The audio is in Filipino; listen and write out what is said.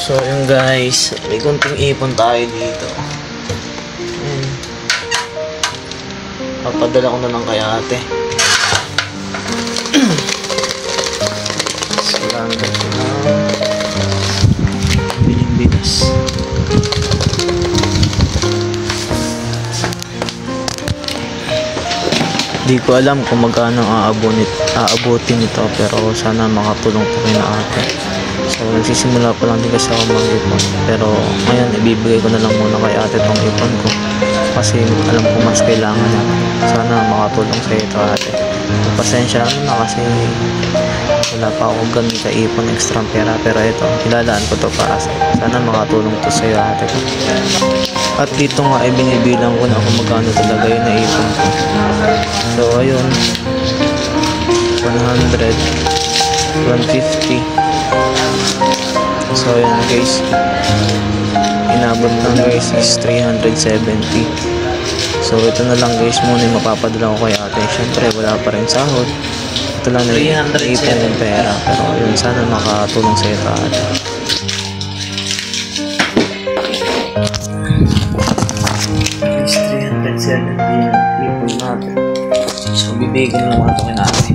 So yun guys, may kunting ipon tayo dito. Ayan. Papadala ko na lang kay ate. Salamat ko na bigas. Di ko alam kung magkano aabutin ito, pero sana makatulong po kay na ate. So nagsisimula pa lang din kasi ako mag-ipon, pero ngayon ibibigay ko na lang muna kay ate tong ipon ko kasi alam ko mas kailangan na. Sana makatulong sa ito ate. Pasensya na kasi wala pa ako ganun ka ipon extra pera, pero ito ilalaan ko to para sana makatulong to sa iyo ate ko. At dito nga ay binibilang ko na kung magkano talaga yung naipon ko. So ayun, 100, 150. So ayun guys, inabot lang guys is 370. So ito na lang guys muna yung mapapadala ko kay ate. Syempre wala pa rin sahod, ito lang na ipon ng pera, pero yun sana makatulong sa ito ate. Is 370 yung ipon natin. So bibigyan lang ako kay ate.